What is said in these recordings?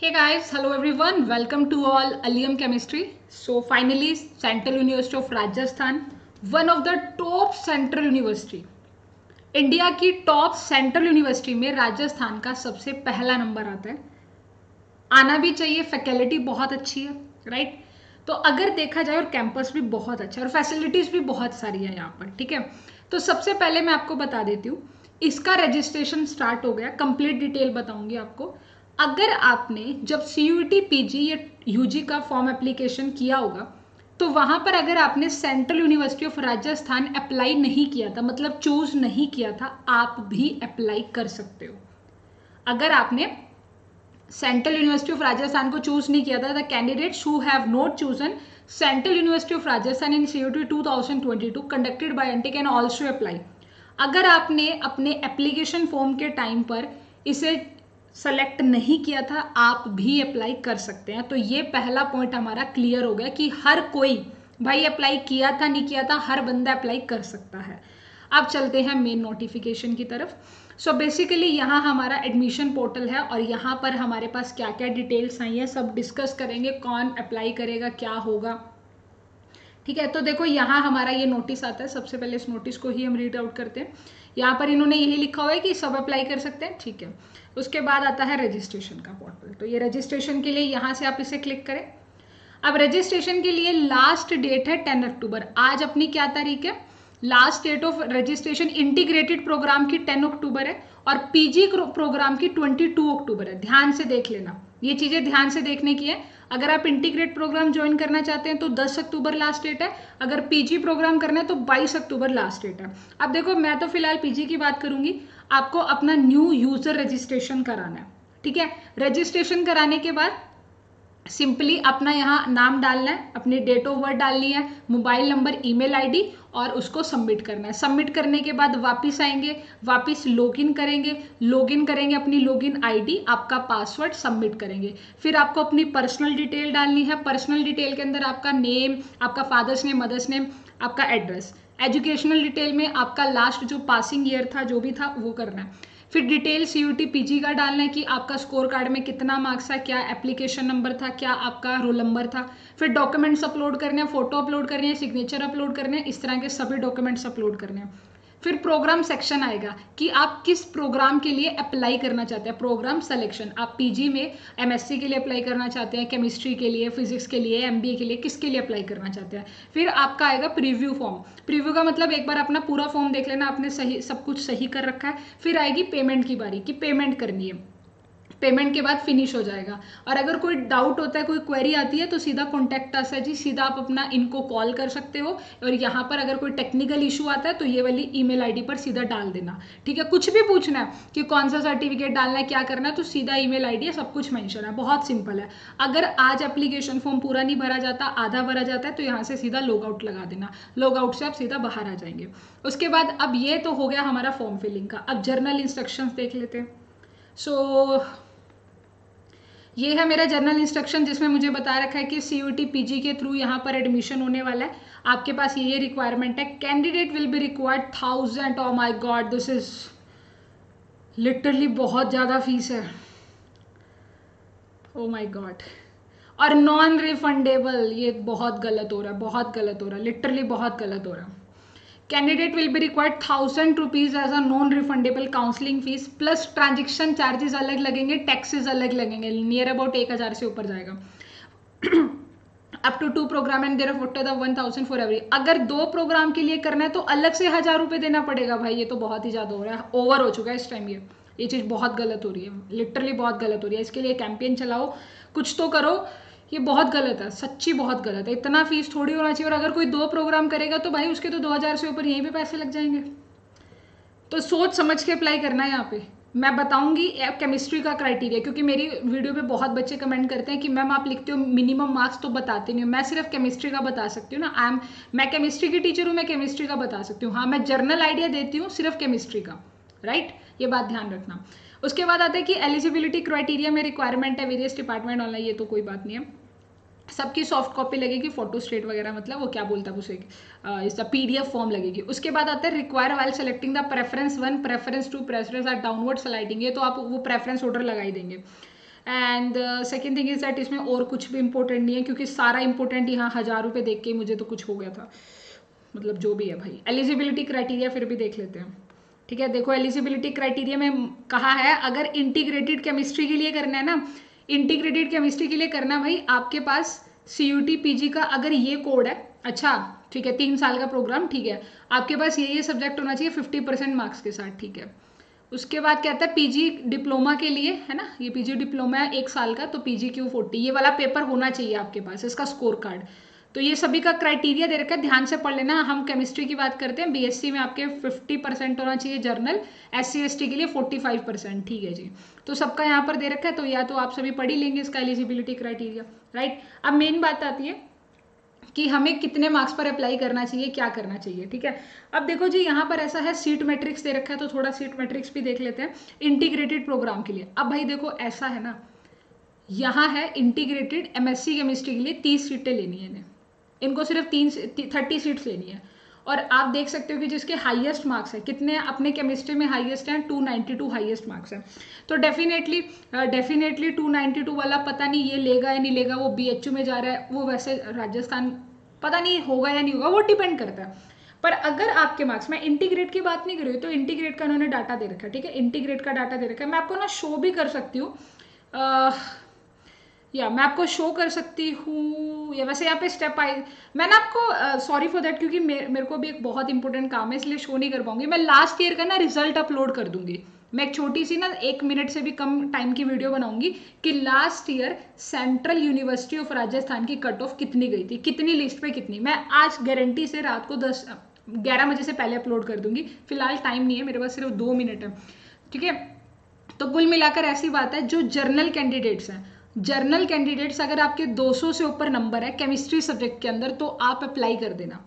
Hey guys, hello everyone. Welcome to all Allium Chemistry. So finally, Central University of Rajasthan, one of the top central university. India की top central university में राजस्थान का सबसे पहला number आता है. आना भी चाहिए, फैकल्टी बहुत अच्छी है, राइट. तो अगर देखा जाए और कैंपस भी बहुत अच्छा है और फैसिलिटीज भी बहुत सारी है यहाँ पर, ठीक है. तो सबसे पहले मैं आपको बता देती हूँ, इसका रजिस्ट्रेशन स्टार्ट हो गया. कंप्लीट डिटेल बताऊंगी आपको. अगर आपने जब CUET PG या UG का फॉर्म एप्लीकेशन किया होगा, तो वहां पर अगर आपने central University of Rajasthan apply नहीं किया था, मतलब चूज नहीं किया था, आप भी अप्लाई कर सकते हो. अगर आपने सेंट्रल यूनिवर्सिटी ऑफ राजस्थान को चूज नहीं किया था, the candidates who have not chosen Central University of Rajasthan इन CUET 2022 conducted by NT can also apply. अगर आपने अपने एप्लीकेशन फॉर्म के टाइम पर इसे सेलेक्ट नहीं किया था, आप भी अप्लाई कर सकते हैं. तो ये पहला पॉइंट हमारा क्लियर हो गया कि हर कोई भाई अप्लाई किया था नहीं किया था, हर बंदा अप्लाई कर सकता है. अब चलते हैं मेन नोटिफिकेशन की तरफ. सो बेसिकली यहाँ हमारा एडमिशन पोर्टल है और यहाँ पर हमारे पास क्या क्या डिटेल्स आई हैं सब डिस्कस करेंगे. कौन अप्लाई करेगा, क्या होगा, ठीक है. तो देखो यहाँ हमारा ये नोटिस आता है. सबसे पहले इस नोटिस को ही हम रीड आउट करते हैं. यहाँ पर इन्होंने यही लिखा हुआ है कि सब अप्लाई कर सकते हैं, ठीक है. उसके बाद आता है रजिस्ट्रेशन का पोर्टल. तो ये रजिस्ट्रेशन के लिए यहाँ से आप इसे क्लिक करें. अब रजिस्ट्रेशन के लिए लास्ट डेट है 10 अक्टूबर. आज अपनी क्या तारीख है? Last date of registration integrated programme की 10 अक्टूबर है और PG प्रोग्राम की 22 अक्टूबर है. ध्यान से देख लेना, ये चीजें ध्यान से देखने की है. अगर आप इंटीग्रेट प्रोग्राम ज्वाइन करना चाहते हैं तो 10 अक्टूबर लास्ट डेट है. अगर PG प्रोग्राम करना है तो 22 अक्टूबर लास्ट डेट है. अब देखो, मैं तो फिलहाल PG की बात करूंगी. आपको अपना न्यू यूजर रजिस्ट्रेशन कराना है, ठीक है. रजिस्ट्रेशन कराने के बाद सिंपली अपना यहाँ नाम डालना है, अपनी डेट ऑफ बर्थ डालनी है, मोबाइल नंबर, ईमेल आईडी और उसको सबमिट करना है. सबमिट करने के बाद वापस आएंगे, वापस लॉगिन करेंगे अपनी लॉगिन आईडी, आपका पासवर्ड सबमिट करेंगे. फिर आपको अपनी पर्सनल डिटेल डालनी है. पर्सनल डिटेल के अंदर आपका नेम, आपका फादर्स नेम, मदर्स नेम, आपका एड्रेस. एजुकेशनल डिटेल में आपका लास्ट जो पासिंग ईयर था, जो भी था, वो करना है. फिर डिटेल CUET PG का डालना है कि आपका स्कोर कार्ड में कितना मार्क्स था, क्या एप्लीकेशन नंबर था, क्या आपका रोल नंबर था. फिर डॉक्यूमेंट्स अपलोड करने हैं, फोटो अपलोड करने हैं, सिग्नेचर अपलोड करने हैं, इस तरह के सभी डॉक्यूमेंट्स अपलोड करने हैं. फिर प्रोग्राम सेक्शन आएगा कि आप किस प्रोग्राम के लिए अप्लाई करना चाहते हैं. प्रोग्राम सिलेक्शन, आप PG में MSc के लिए अप्लाई करना चाहते हैं, केमिस्ट्री के लिए, फिजिक्स के लिए, MBA के लिए, किसके लिए अप्लाई करना चाहते हैं. फिर आपका आएगा प्रीव्यू फॉर्म. प्रीव्यू का मतलब एक बार अपना पूरा फॉर्म देख लेना, आपने सही सब कुछ सही कर रखा है. फिर आएगी पेमेंट की बारी कि पेमेंट करनी है. पेमेंट के बाद फिनिश हो जाएगा. और अगर कोई डाउट होता है, कोई क्वेरी आती है, तो सीधा कॉन्टैक्ट अस है जी, सीधा आप अपना इनको कॉल कर सकते हो. और यहाँ पर अगर कोई टेक्निकल इशू आता है तो ये वाली ईमेल आईडी पर सीधा डाल देना, ठीक है. कुछ भी पूछना है कि कौन सा सर्टिफिकेट डालना है, क्या करना है, तो सीधा ईमेल आईडी है, सब कुछ मेंशन है. बहुत सिंपल है. अगर आज एप्लीकेशन फॉर्म पूरा नहीं भरा जाता, आधा भरा जाता है, तो यहाँ से सीधा लॉग आउट लगा देना. लॉग आउट से आप सीधा बाहर आ जाएंगे. उसके बाद अब ये तो हो गया हमारा फॉर्म फिलिंग का. अब जर्नल इंस्ट्रक्शंस देख लेते हैं. सो ये है मेरा जर्नल इंस्ट्रक्शन, जिसमें मुझे बता रखा है कि CUET PG के थ्रू यहाँ पर एडमिशन होने वाला है. आपके पास ये रिक्वायरमेंट है. Candidate will be required 1000. Oh my God, this is literally बहुत ज़्यादा फीस है. Oh my God. और नॉन रिफंडेबल, ये बहुत गलत हो रहा है, बहुत गलत हो रहा है, लिटरली बहुत गलत हो रहा है. Candidate will be required 1000 rupees as a non refundable counselling fees, plus transaction charges अलग लगेंगे, टैक्सेस अलग लगेंगे, नियर अबाउट 1000 से ऊपर जाएगा. Up to 2 programme and there after the 1000 for every. अगर 2 प्रोग्राम के लिए करना है तो अलग से 1000 रुपये देना पड़ेगा. भाई ये तो बहुत ही ज़्यादा हो रहा है, ओवर हो चुका है इस टाइम. ये चीज़ बहुत गलत हो रही है, लिटरली बहुत गलत हो रही है. इसके लिए कैंपेन चलाओ, कुछ तो करो. ये बहुत गलत है, सच्ची बहुत गलत है. इतना फीस थोड़ी होना चाहिए. और अगर कोई 2 प्रोग्राम करेगा तो भाई उसके तो 2000 से ऊपर यहीं पे पैसे लग जाएंगे. तो सोच समझ के अप्लाई करना है. यहाँ पे मैं बताऊंगी केमिस्ट्री का क्राइटेरिया, क्योंकि मेरी वीडियो पे बहुत बच्चे कमेंट करते हैं कि मैम आप लिखते हो मिनिमम मार्क्स तो बताते नहीं हो. मैं सिर्फ केमिस्ट्री का बता सकती हूँ ना. मैं केमिस्ट्री की टीचर हूँ, मैं केमिस्ट्री का बता सकती हूँ. हाँ, मैं जर्नल आइडिया देती हूँ सिर्फ केमिस्ट्री का, राइट. ये बात ध्यान रखना. उसके बाद आता है कि एलिजिबिलिटी क्राइटेरिया में रिक्वायरमेंट है वेरियस डिपार्टमेंट ऑनलाइन. ये तो कोई बात नहीं है. सबकी सॉफ्ट कॉपी लगेगी, फोटो स्टेट वगैरह, मतलब वो क्या बोलता है उसे, इसका PDF फॉर्म लगेगी. उसके बाद आता है require while selecting the preference 1, preference 2, preference are downward sliding. ये तो आप वो प्रेफरेंस ऑर्डर लगा ही देंगे. And second thing is that इसमें और कुछ भी इंपॉर्टेंट नहीं है, क्योंकि सारा इंपॉर्टेंट यहाँ 1000 रुपये देख के मुझे तो कुछ हो गया था, मतलब जो भी है भाई। एलिजिबिलिटी क्राइटेरिया फिर भी देख लेते हैं, ठीक है। देखो एलिजिबिलिटी क्राइटेरिया में कहा है, अगर इंटीग्रेटेड केमिस्ट्री के लिए करना है ना, इंटीग्रेटेड केमिस्ट्री के लिए करना भाई, आपके पास CUT PG का अगर ये कोड है, अच्छा ठीक है, 3 साल का प्रोग्राम, ठीक है, आपके पास ये सब्जेक्ट होना चाहिए 50% मार्क्स के साथ, ठीक है। उसके बाद कहता है PG डिप्लोमा के लिए, है ना, ये PG डिप्लोमा है 1 साल का, तो PGQ40 ये वाला पेपर होना चाहिए आपके पास, इसका स्कोर कार्ड। तो ये सभी का क्राइटेरिया दे रखा है, ध्यान से पढ़ लेना। हम केमिस्ट्री की बात करते हैं, BSc में आपके 50% होना चाहिए जर्नल, SC ST के लिए 45%, ठीक है जी। तो सबका यहाँ पर दे रखा है, तो या तो आप सभी पढ़ ही लेंगे इसका एलिजिबिलिटी क्राइटेरिया, राइट। अब मेन बात आती है कि हमें कितने मार्क्स पर अप्लाई करना चाहिए, क्या करना चाहिए, ठीक है। अब देखो जी यहाँ पर ऐसा है, सीट मैट्रिक्स दे रखा है, तो थोड़ा सीट मैट्रिक्स भी देख लेते हैं इंटीग्रेटेड प्रोग्राम के लिए। अब भाई देखो ऐसा है ना, यहाँ है इंटीग्रेटेड MSc केमिस्ट्री के लिए 30 सीटें लेनी है इन्हें, इनको सिर्फ 30 सीट्स लेनी है। और आप देख सकते हो कि जिसके हाईएस्ट मार्क्स है, कितने अपने केमिस्ट्री में हाईएस्ट हैं, 292 हाईएस्ट मार्क्स है। तो डेफिनेटली 292 वाला पता नहीं ये लेगा या नहीं लेगा, वो BHU में जा रहा है, वो वैसे राजस्थान पता नहीं होगा या नहीं होगा, वो डिपेंड करता है। पर अगर आपके मार्क्स, मैं इंटीग्रेट की बात नहीं कर रही हूँ, तो इंटीग्रेट का उन्होंने डाटा दे रखा है, ठीक है, इंटीग्रेट का डाटा दे रखा है, मैं आपको ना शो भी कर सकती हूँ, या मैं आपको शो कर सकती हूँ, या वैसे यहाँ पे स्टेप आई, मैं ना आपको सॉरी फॉर दैट, क्योंकि मेरे को भी एक बहुत इंपॉर्टेंट काम है, इसलिए शो नहीं कर पाऊंगी। मैं लास्ट ईयर का ना रिजल्ट अपलोड कर दूंगी, मैं एक छोटी सी ना 1 मिनट से भी कम टाइम की वीडियो बनाऊंगी कि last year central University of Rajasthan की कट ऑफ कितनी गई थी, कितनी लिस्ट पे कितनी। मैं आज गारंटी से रात को 11 बजे से पहले अपलोड कर दूंगी, फिलहाल टाइम नहीं है मेरे पास, सिर्फ 2 मिनट है, ठीक है। तो कुल मिलाकर ऐसी बात है, जो जर्नल कैंडिडेट्स हैं, जर्नल कैंडिडेट्स अगर आपके 200 से ऊपर नंबर है केमिस्ट्री सब्जेक्ट के अंदर, तो आप अप्लाई कर देना।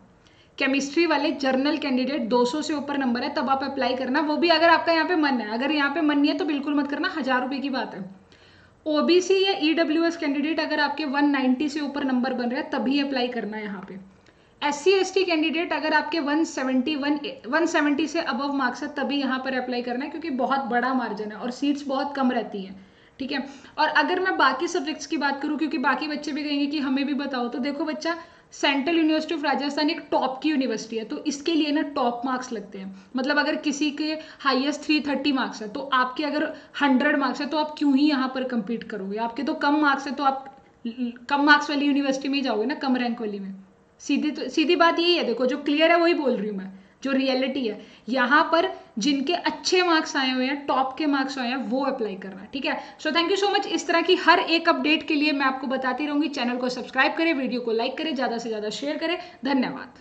केमिस्ट्री वाले जर्नल कैंडिडेट 200 से ऊपर नंबर है तब आप अप्लाई करना, वो भी अगर आपका यहाँ पे मन है, अगर यहाँ पे मन नहीं है तो बिल्कुल मत करना, 1000 रुपये की बात है। OBC या EWS कैंडिडेट अगर आपके 190 से ऊपर नंबर बन रहे हैं तभी अप्लाई करना है यहाँ पे। SC ST कैंडिडेट अगर आपके 170 से अबव मार्क्स है तभी यहाँ पर अप्लाई करना है, क्योंकि बहुत बड़ा मार्जिन है और सीट्स बहुत कम रहती हैं, ठीक है। और अगर मैं बाकी सब्जेक्ट्स की बात करूं, क्योंकि बाकी बच्चे भी कहेंगे कि हमें भी बताओ, तो देखो बच्चा, सेंट्रल यूनिवर्सिटी ऑफ राजस्थान एक टॉप की यूनिवर्सिटी है, तो इसके लिए ना टॉप मार्क्स लगते हैं। मतलब अगर किसी के हाईएस्ट 330 मार्क्स है, तो आपके अगर 100 मार्क्स है, तो आप क्यों ही यहाँ पर compete करोगे, आपके तो कम मार्क्स है, तो आप कम मार्क्स वाली यूनिवर्सिटी में ही जाओगे ना, कम रैंक वाली में। सीधी बात यही है, देखो जो क्लियर है वही बोल रही हूँ मैं, जो रियलिटी है। यहाँ पर जिनके अच्छे मार्क्स आए हुए हैं, टॉप के मार्क्स आए हैं, वो अप्लाई करना, ठीक है। So thank you so much. इस तरह की हर एक अपडेट के लिए मैं आपको बताती रहूंगी। चैनल को सब्सक्राइब करें, वीडियो को लाइक करें, ज़्यादा से ज़्यादा शेयर करें। धन्यवाद।